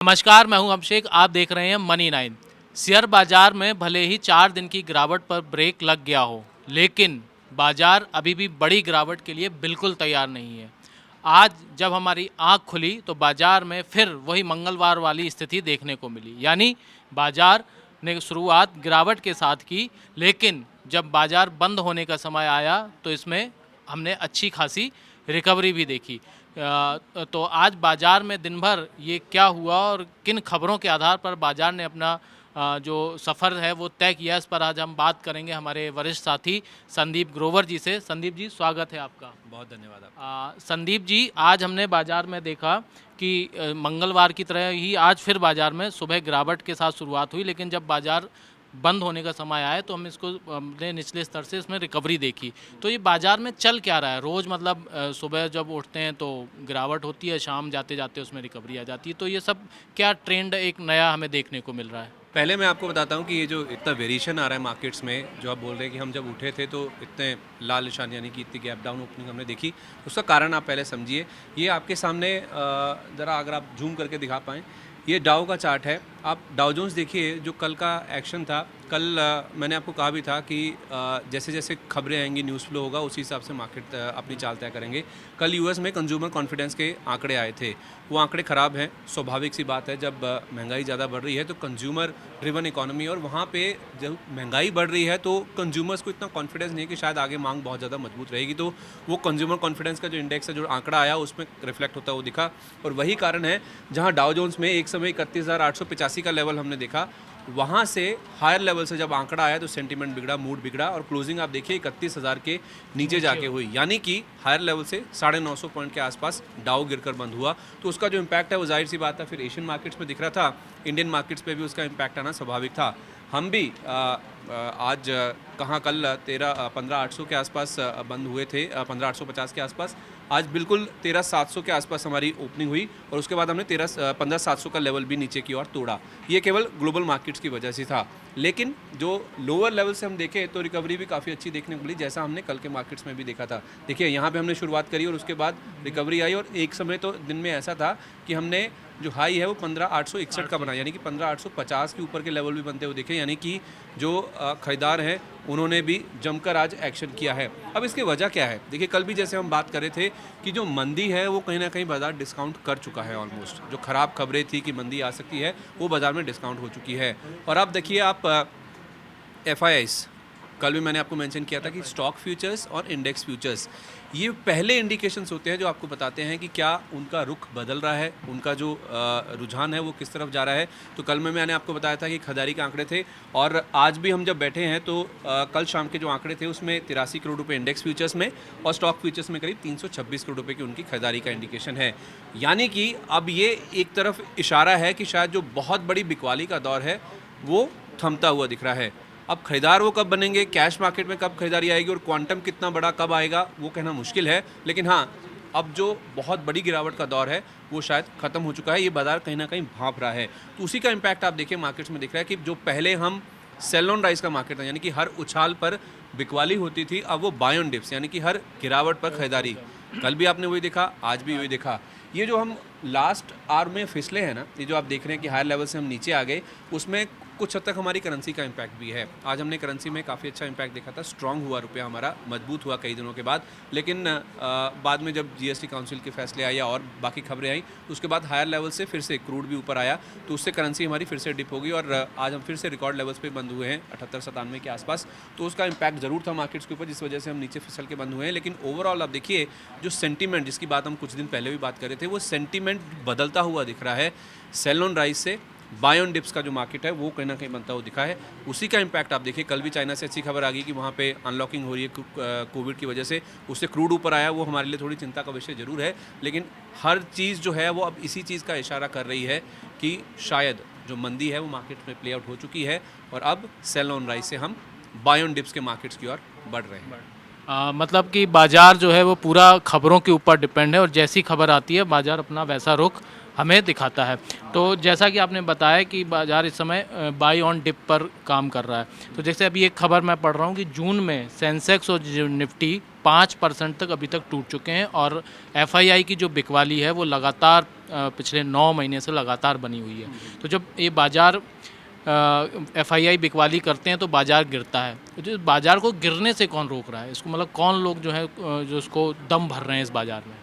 नमस्कार, मैं हूं अभिषेक। आप देख रहे हैं मनी 9। शेयर बाजार में भले ही 4 दिन की गिरावट पर ब्रेक लग गया हो, लेकिन बाजार अभी भी बड़ी गिरावट के लिए बिल्कुल तैयार नहीं है। आज जब हमारी आंख खुली तो बाजार में फिर वही मंगलवार वाली स्थिति देखने को मिली, यानी बाजार ने शुरुआत गिरावट के साथ की, लेकिन जब बाजार बंद होने का समय आया तो इसमें हमने अच्छी खासी रिकवरी भी देखी। तो आज बाज़ार में दिन भर ये क्या हुआ और किन खबरों के आधार पर बाज़ार ने अपना जो सफ़र है वो तय किया, इस पर आज हम बात करेंगे हमारे वरिष्ठ साथी संदीप ग्रोवर जी से। संदीप जी, स्वागत है आपका। बहुत धन्यवाद आपका। संदीप जी, आज हमने बाज़ार में देखा कि मंगलवार की तरह ही आज फिर बाज़ार में सुबह गिरावट के साथ शुरुआत हुई, लेकिन जब बाज़ार बंद होने का समय आया तो हम इसको हमने निचले स्तर से इसमें रिकवरी देखी। तो ये बाज़ार में चल क्या रहा है? रोज़ मतलब सुबह जब उठते हैं तो गिरावट होती है, शाम जाते जाते उसमें रिकवरी आ जाती है। तो ये सब क्या ट्रेंड एक नया हमें देखने को मिल रहा है? पहले मैं आपको बताता हूँ कि ये जो इतना वेरिएशन आ रहा है मार्केट्स में, जो आप बोल रहे हैं कि हम जब उठे थे तो इतने लाल निशान यानी कि इतनी गैप डाउन ओपनिंग हमने देखी, उसका कारण आप पहले समझिए। ये आपके सामने ज़रा अगर आप जूम करके दिखा पाएँ, ये डाउ का चार्ट है। आप डाउ जोन्स देखिए, जो कल का एक्शन था। कल मैंने आपको कहा भी था कि जैसे जैसे खबरें आएंगी, न्यूज़ फ्लो होगा, उसी हिसाब से मार्केट अपनी चाल तय करेंगे। कल यूएस में कंज्यूमर कॉन्फिडेंस के आंकड़े आए थे। वो आंकड़े ख़राब हैं, स्वाभाविक सी बात है। जब महंगाई ज़्यादा बढ़ रही है तो कंज्यूमर ड्रिवन इकोनॉमी, और वहाँ पे जब महंगाई बढ़ रही है तो कंज्यूमर्स को इतना कॉन्फिडेंस नहीं है कि शायद आगे मांग बहुत ज़्यादा मजबूत रहेगी। तो वो कंज्यूमर कॉन्फिडेंस का जो इंडेक्स है, जो आंकड़ा आया, उसमें रिफ्लेक्ट होता हुआ दिखा। और वही कारण है जहाँ डाउ जोन्स में एक समय 31,885 का लेवल हमने देखा, वहाँ से हायर लेवल से जब आंकड़ा आया तो सेंटीमेंट बिगड़ा, मूड बिगड़ा, और क्लोजिंग आप देखिए 31,000 के नीचे जाके हुई। यानी कि हायर लेवल से 950 पॉइंट के आसपास डाउ गिरकर बंद हुआ। तो उसका जो इम्पैक्ट है वो जाहिर सी बात है फिर एशियन मार्केट्स में दिख रहा था, इंडियन मार्केट्स पे भी उसका इम्पैक्ट आना स्वाभाविक था। हम भी आज कहाँ कल 15,800 के आसपास बंद हुए थे, 15,850 के आसपास। आज बिल्कुल 13,700 के आसपास हमारी ओपनिंग हुई, और उसके बाद हमने 15,700 का लेवल भी नीचे की ओर तोड़ा। ये केवल ग्लोबल मार्केट्स की वजह से था, लेकिन जो लोअर लेवल से हम देखें तो रिकवरी भी काफ़ी अच्छी देखने को मिली, जैसा हमने कल के मार्केट्स में भी देखा था। देखिए, यहाँ पे हमने शुरुआत करी और उसके बाद रिकवरी आई, और एक समय तो दिन में ऐसा था कि हमने जो हाई है वो 15,861 का बना, यानी कि 15,850 के ऊपर के लेवल भी बनते हुए देखे। यानी कि जो खरीदार हैं उन्होंने भी जमकर आज एक्शन किया है। अब इसकी वजह क्या है? देखिए, कल भी जैसे हम बात कर रहे थे कि जो मंदी है वो कहीं ना कहीं बाजार डिस्काउंट कर चुका है ऑलमोस्ट। जो खराब खबरें थी कि मंदी आ सकती है, वो बाजार में डिस्काउंट हो चुकी है। और अब देखिए आप FIIs, कल भी मैंने आपको मेंशन किया था कि स्टॉक फ्यूचर्स और इंडेक्स फ्यूचर्स, ये पहले इंडिकेशंस होते हैं जो आपको बताते हैं कि क्या उनका रुख बदल रहा है, उनका जो रुझान है वो किस तरफ जा रहा है। तो कल में मैंने आपको बताया था कि खरीदारी के आंकड़े थे, और आज भी हम जब बैठे हैं तो कल शाम के जो आंकड़े थे उसमें 83 करोड़ रुपये इंडेक्स फ्यूचर्स में, और स्टॉक फ्यूचर्स में करीब 326 करोड़ रुपये की उनकी खरीदारी का इंडिकेशन है। यानी कि अब ये एक तरफ इशारा है कि शायद जो बहुत बड़ी बिकवाली का दौर है वो थमता हुआ दिख रहा है। अब खरीदार वो कब बनेंगे, कैश मार्केट में कब खरीदारी आएगी और क्वांटम कितना बड़ा कब आएगा, वो कहना मुश्किल है। लेकिन हाँ, अब जो बहुत बड़ी गिरावट का दौर है वो शायद ख़त्म हो चुका है। ये बाजार कहीं ना कहीं भांप रहा है। तो उसी का इम्पैक्ट आप देखिए मार्केट्स में दिख रहा है कि जो पहले हम सेल ऑन राइज का मार्केट था, यानी कि हर उछाल पर बिकवाली होती थी, अब वो बाय ऑन डिप्स, यानी कि हर गिरावट पर खरीदारी। कल भी आपने वही देखा, आज भी वही देखा। ये जो हम लास्ट आवर में फिसले हैं ना, ये जो आप देख रहे हैं कि हायर लेवल से हम नीचे आ गए, उसमें कुछ हद तक हमारी करेंसी का इम्पैक्ट भी है। आज हमने करेंसी में काफ़ी अच्छा इम्पैक्ट देखा था, स्ट्रांग हुआ रुपया हमारा, मजबूत हुआ कई दिनों के बाद। लेकिन बाद में जब GST काउंसिल के फैसले आए और बाकी खबरें आई, उसके बाद हायर लेवल से फिर से क्रूड भी ऊपर आया, तो उससे करेंसी हमारी फिर से डिप होगी, और आज हम फिर से रिकॉर्ड लेवल्स पे बंद हुए हैं 78-97 के आसपास। तो उसका इम्पैक्ट ज़रूर था मार्केट्स के ऊपर, जिस वजह से हम नीचे फिसल के बंद हुए हैं। लेकिन ओवरऑल आप देखिए, जो सेंटीमेंट जिसकी बात हम कुछ दिन पहले भी बात कर रहे थे, वो सेंटीमेंट बदलता हुआ दिख रहा है। सेल ऑन राइज से बाय ऑन डिप्स का जो मार्केट है वो कहीं ना कहीं बनता हुआ दिखा है। उसी का इम्पैक्ट आप देखिए, कल भी चाइना से अच्छी खबर आ गई कि वहाँ पे अनलॉकिंग हो रही है कोविड की वजह से, उससे क्रूड ऊपर आया। वो हमारे लिए थोड़ी चिंता का विषय जरूर है, लेकिन हर चीज़ जो है वो अब इसी चीज़ का इशारा कर रही है कि शायद जो मंदी है वो मार्केट में प्ले आउट हो चुकी है, और अब सेल ऑन राइज से हम बाय ऑन डिप्स के मार्केट्स की ओर बढ़ रहे हैं। मतलब कि बाज़ार जो है वो पूरा खबरों के ऊपर डिपेंड है, और जैसी खबर आती है बाज़ार अपना वैसा रुख हमें दिखाता है। तो जैसा कि आपने बताया कि बाज़ार इस समय बाई ऑन डिप पर काम कर रहा है, तो जैसे अभी एक खबर मैं पढ़ रहा हूँ कि जून में सेंसेक्स और जो निफ्टी 5% तक अभी तक टूट चुके हैं, और FII की जो बिकवाली है वो लगातार पिछले 9 महीने से लगातार बनी हुई है। तो जब ये बाज़ार एफआईआई बिकवाली करते हैं तो बाज़ार गिरता है। तो इस बाज़ार को गिरने से कौन रोक रहा है इसको, मतलब कौन लोग जो है जो इसको दम भर रहे हैं इस बाज़ार में?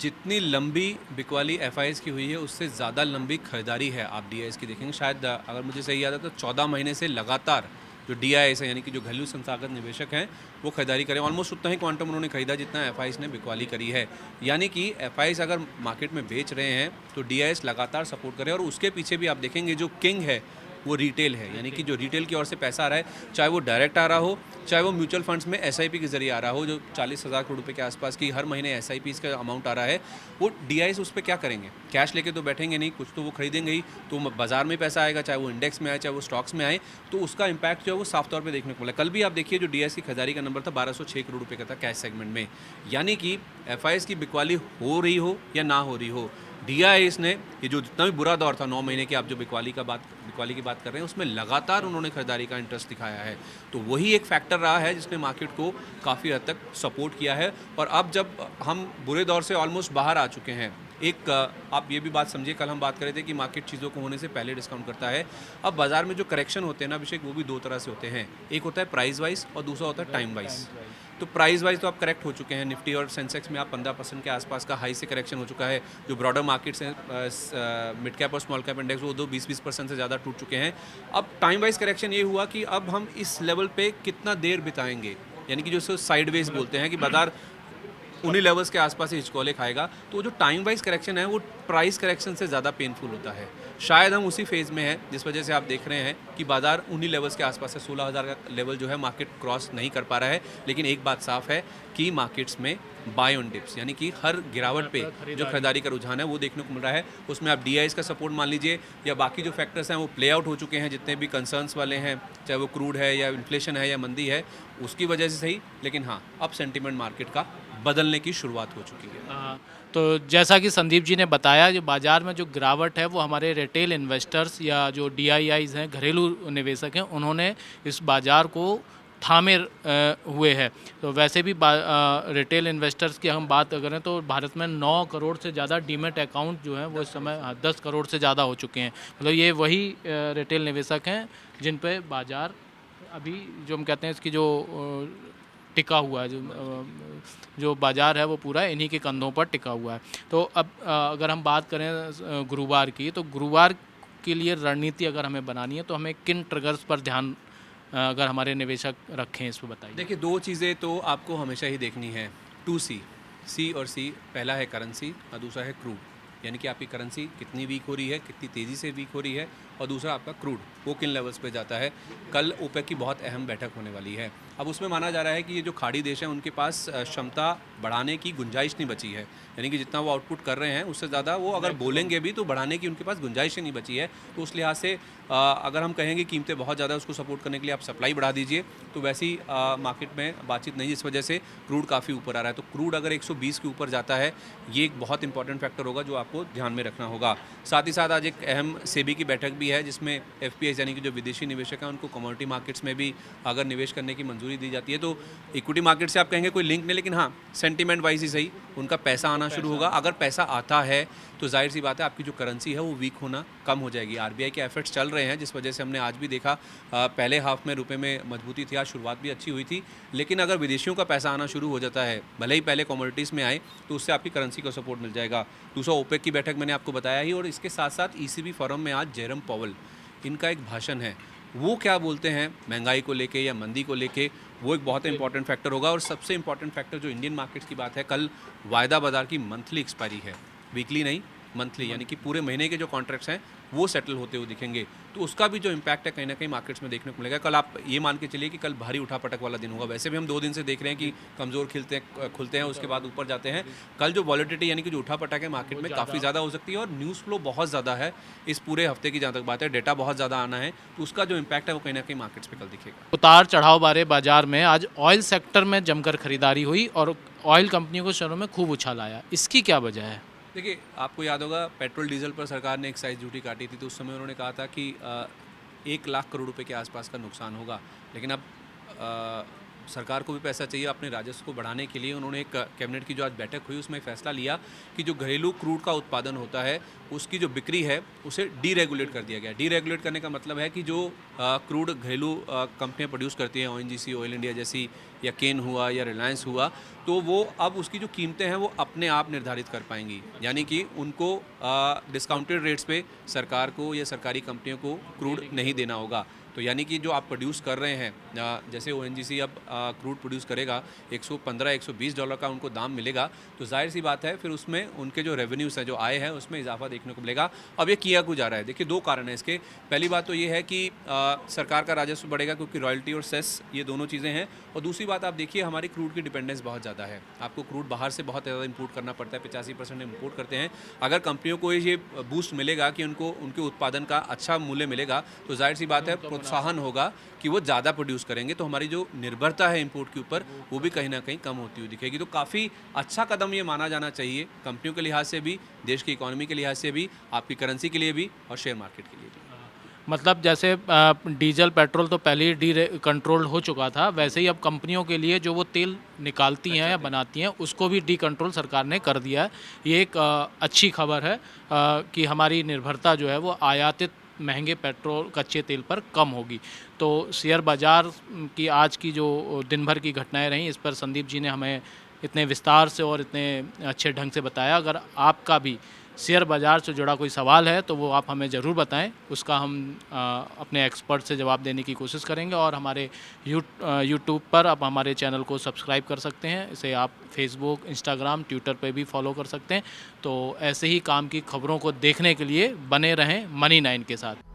जितनी लंबी बिकवाली एफआईएस की हुई है उससे ज़्यादा लंबी खरीदारी है। आप डीआईएस की देखेंगे, शायद अगर मुझे सही याद है तो 14 महीने से लगातार जो डीआईएस है यानी कि जो घरेलू संस्थागत निवेशक हैं वो खरीदारी करें। ऑलमोस्ट उतना ही क्वांटम उन्होंने खरीदा जितना एफआईएस ने बिकवाली करी है। यानी कि एफआईएस अगर मार्केट में बेच रहे हैं तो डीआईएस लगातार सपोर्ट करे। और उसके पीछे भी आप देखेंगे जो किंग है वो रिटेल है, यानी कि जो रिटेल की ओर से पैसा आ रहा है, चाहे वो डायरेक्ट आ रहा हो, चाहे वो म्यूचुअल फंड्स में एसआईपी के जरिए आ रहा हो, जो 40,000 करोड़ रुपए के आसपास की हर महीने एसआईपीज़ का अमाउंट आ रहा है, वो डीआईएस उस पर क्या करेंगे? कैश लेके तो बैठेंगे नहीं, कुछ तो वो खरीदेंगे ही। तो बाजार में पैसा आएगा, चाहे वो इंडेक्स में आए, चाहे वो स्टॉक्स में आए, तो उसका इंपैक्ट जो है वो साफ तौर पर देखने को मिला। कल भी आप देखिए जो डीआईएस की खरीदारी का नंबर था 1206 करोड़ रुपये का था कैश सेगमेंट में। यानी कि एफआईएस की बिकवाली हो रही हो या ना हो रही हो, डीआईएस ने ये जो जितना भी बुरा दौर था 9 महीने की, आप जो बिकवाली की बात कर रहे हैं, उसमें लगातार उन्होंने खरीदारी का इंटरेस्ट दिखाया है। तो वही एक फैक्टर रहा है जिसने मार्केट को काफ़ी हद तक सपोर्ट किया है। और अब जब हम बुरे दौर से ऑलमोस्ट बाहर आ चुके हैं, एक आप ये भी बात समझिए, कल हम बात कर रहे थे कि मार्केट चीज़ों को होने से पहले डिस्काउंट करता है। अब बाजार में जो करेक्शन होते हैं ना अभिषेक, वो भी दो तरह से होते हैं। एक होता है प्राइस वाइज और दूसरा होता है टाइम वाइज। तो प्राइस वाइज तो आप करेक्ट हो चुके हैं, निफ्टी और सेंसेक्स में आप 15% के आसपास का हाई से करेक्शन हो चुका है। जो ब्रॉडर मार्केट्स हैं, मिड कैप और स्मॉल कैप इंडेक्स, वो 20% से ज़्यादा टूट चुके हैं। अब टाइम वाइज करेक्शन ये हुआ कि अब हम इस लेवल पे कितना देर बिताएंगे, यानी कि जो साइडवेज बोलते हैं कि बाजार उन्हीं लेवल्स के आसपास ही हिचकोले खाएगा। तो जो टाइम वाइज करेक्शन है वो प्राइस करेक्शन से ज़्यादा पेनफुल होता है। शायद हम उसी फेज़ में हैं जिस वजह से आप देख रहे हैं कि बाजार उन्हीं लेवल्स के आसपास है। 16,000 का लेवल जो है मार्केट क्रॉस नहीं कर पा रहा है। लेकिन एक बात साफ है कि मार्केट्स में बाय ऑन डिप्स, यानी कि हर गिरावट पे जो खरीदारी का रुझान है वो देखने को मिल रहा है। उसमें आप डीआईएस का सपोर्ट मान लीजिए या बाकी जो फैक्टर्स हैं वो प्ले आउट हो चुके हैं। जितने भी कंसर्न्स वाले हैं, चाहे वो क्रूड है या इन्फ्लेशन है या मंदी है, उसकी वजह से सही, लेकिन हाँ अब सेंटीमेंट मार्केट का बदलने की शुरुआत हो चुकी है। तो जैसा कि संदीप जी ने बताया, जो बाज़ार में जो गिरावट है वो हमारे रिटेल इन्वेस्टर्स या जो डीआईआईज हैं, घरेलू निवेशक हैं, उन्होंने इस बाज़ार को थामे हुए हैं। तो वैसे भी रिटेल इन्वेस्टर्स की हम बात करें तो भारत में 9 करोड़ से ज़्यादा डीमेट अकाउंट जो हैं वो इस समय 10 करोड़ से ज़्यादा हो चुके हैं। मतलब ये वही रिटेल निवेशक हैं जिन पे बाज़ार अभी जो हम कहते हैं इसकी जो टिका हुआ है, जो बाज़ार है वो पूरा इन्हीं के कंधों पर टिका हुआ है। तो अब अगर हम बात करें गुरुवार की, तो गुरुवार के लिए रणनीति अगर हमें बनानी है तो हमें किन ट्रिगर्स पर ध्यान अगर हमारे निवेशक रखें, इस पर बताइए। देखिए, दो चीज़ें तो आपको हमेशा ही देखनी है, 2C, सी और सी। पहला है करेंसी और दूसरा है क्रूड, यानी कि आपकी करेंसी कितनी वीक हो रही है, कितनी तेज़ी से वीक हो रही है, और दूसरा आपका क्रूड वो किन लेवल्स पे जाता है। कल ओपेक की बहुत अहम बैठक होने वाली है। अब उसमें माना जा रहा है कि ये जो खाड़ी देश हैं उनके पास क्षमता बढ़ाने की गुंजाइश नहीं बची है, यानी कि जितना वो आउटपुट कर रहे हैं उससे ज़्यादा वो अगर बोलेंगे भी तो बढ़ाने की उनके पास गुंजाइश ही नहीं बची है। तो उस लिहाज से अगर हम कहेंगे कीमतें बहुत ज़्यादा, उसको सपोर्ट करने के लिए आप सप्लाई बढ़ा दीजिए, तो वैसी मार्केट में बातचीत नहीं, जिस वजह से क्रूड काफ़ी ऊपर आ रहा है। तो क्रूड अगर 120 के ऊपर जाता है, ये एक बहुत इंपॉर्टेंट फैक्टर होगा जो आपको ध्यान में रखना होगा। साथ ही साथ आज एक अहम सेबी की बैठक भी है जिसमें एफपीआई यानी कि जो विदेशी निवेशक हैं उनको कमोडिटी मार्केट्स में भी अगर निवेश करने की मंजूरी दी जाती है। तो इक्विटी मार्केट से आप कहेंगे कोई लिंक नहीं, लेकिन हाँ सेंटीमेंट वाइज ही सही उनका पैसा आना शुरू होगा। अगर पैसा आता है तो जाहिर सी बात है आपकी जो करेंसी है वो वीक होना कम हो जाएगी। आरबीआई के एफर्ट्स चल रहे हैं जिस वजह से हमने आज भी देखा पहले हाफ में रुपए में मजबूती थी, आज शुरुआत भी अच्छी हुई थी। लेकिन अगर विदेशियों का पैसा आना शुरू हो जाता है, भले ही पहले कमोडिटीज़ में आए, तो उससे आपकी करेंसी को सपोर्ट मिल जाएगा। दूसरा ओपेक की बैठक मैंने आपको बताया ही, और इसके साथ साथ ईसीबी फोरम में आज जेरम पॉवल इनका एक भाषण है। वो क्या बोलते हैं महंगाई को लेके या मंदी को लेके, वो एक बहुत इंपॉर्टेंट फैक्टर होगा। और सबसे इंपॉर्टेंट फैक्टर जो इंडियन मार्केट्स की बात है, कल वायदा बाजार की मंथली एक्सपायरी है, वीकली नहीं मंथली, यानी कि पूरे महीने के जो कॉन्ट्रैक्ट्स हैं वो सेटल होते हुए दिखेंगे। तो उसका भी जो इम्पैक्ट है कहीं ना कहीं मार्केट्स में देखने को मिलेगा। कल आप ये मान के चलिए कि कल भारी उठापटक वाला दिन होगा। वैसे भी हम 2 दिन से देख रहे हैं कि कमज़ोर खुलते हैं उसके बाद ऊपर जाते हैं। कल जो वॉलिटिलिटी यानी कि जो उठापटक है मार्केट में काफ़ी ज़्यादा हो सकती है, और न्यूज़ फ्लो बहुत ज़्यादा है इस पूरे हफ्ते की, जहाँ तक बात है डेटा बहुत ज़्यादा आना है, तो उसका जो इम्पैक्ट है वो कहीं ना कहीं मार्केट्स पर कल दिखेगा। उतार चढ़ाव बारे बाजार में आज ऑयल सेक्टर में जमकर खरीदारी हुई और ऑयल कंपनियों को शेयरों में खूब उछाल आया। इसकी क्या वजह है? देखिए, आपको याद होगा पेट्रोल डीजल पर सरकार ने एक्साइज ड्यूटी काटी थी, तो उस समय उन्होंने कहा था कि 1 लाख करोड़ रुपए के आसपास का नुकसान होगा। लेकिन अब सरकार को भी पैसा चाहिए अपने राजस्व को बढ़ाने के लिए। उन्होंने एक कैबिनेट की जो आज बैठक हुई उसमें फैसला लिया कि जो घरेलू क्रूड का उत्पादन होता है उसकी जो बिक्री है उसे डीरेगुलेट कर दिया गया। डीरेगुलेट करने का मतलब है कि जो क्रूड घरेलू कंपनियां प्रोड्यूस करती हैं, ONGC, ऑयल इंडिया जैसी, या केन हुआ या रिलायंस हुआ, तो वो अब उसकी जो कीमतें हैं वो अपने आप निर्धारित कर पाएंगी। यानी कि उनको डिस्काउंटेड रेट्स पे सरकार को या सरकारी कंपनियों को क्रूड नहीं देना होगा। तो यानी कि जो आप प्रोड्यूस कर रहे हैं, जैसे ONGC अब क्रूड प्रोड्यूस करेगा, $115-120 का उनको दाम मिलेगा, तो जाहिर सी बात है फिर उसमें उनके जो रेवेन्यूज़ हैं, जो आय है, उसमें इजाफा देखने को मिलेगा। अब ये किया क्यों जा रहा है? देखिए, दो कारण हैं इसके। पहली बात तो ये है कि सरकार का राजस्व बढ़ेगा क्योंकि रॉयल्टी और सेस, ये दोनों चीज़ें हैं। और दूसरी बात आप देखिए, हमारी क्रूड की डिपेंडेंस बहुत ज़्यादा है। आपको क्रूड बाहर से बहुत ज़्यादा इंपोर्ट करना पड़ता है, 85% इंपोर्ट करते हैं। अगर कंपनियों को ये बूस्ट मिलेगा कि उनको उनके उत्पादन का अच्छा मूल्य मिलेगा, तो जाहिर सी बात है प्रोत्साहन होगा कि वो ज़्यादा प्रोड्यूस करेंगे, तो हमारी जो निर्भरता है इंपोर्ट के ऊपर वो भी कहीं ना कहीं कम होती हुई दिखेगी। तो काफ़ी अच्छा कदम ये माना जाना चाहिए, कंपनियों के लिहाज से भी, देश की इकोनॉमी के लिहाज से भी, आपकी करेंसी के लिए भी और शेयर मार्केट के लिए भी। मतलब जैसे डीजल पेट्रोल तो पहले ही डी कंट्रोल हो चुका था, वैसे ही अब कंपनियों के लिए जो वो तेल निकालती हैं या बनाती हैं उसको भी डी कंट्रोल सरकार ने कर दिया है। ये एक अच्छी खबर है कि हमारी निर्भरता जो है वो आयातित महंगे पेट्रोल कच्चे तेल पर कम होगी। तो शेयर बाज़ार की आज की जो दिन भर की घटनाएं रहीं, इस पर संदीप जी ने हमें इतने विस्तार से और इतने अच्छे ढंग से बताया। अगर आपका भी शेयर बाज़ार से जुड़ा कोई सवाल है तो वो आप हमें ज़रूर बताएं, उसका हम अपने एक्सपर्ट से जवाब देने की कोशिश करेंगे। और हमारे यूट्यूब पर आप हमारे चैनल को सब्सक्राइब कर सकते हैं, इसे आप फेसबुक, इंस्टाग्राम, ट्विटर पे भी फॉलो कर सकते हैं। तो ऐसे ही काम की खबरों को देखने के लिए बने रहें मनी 9 के साथ।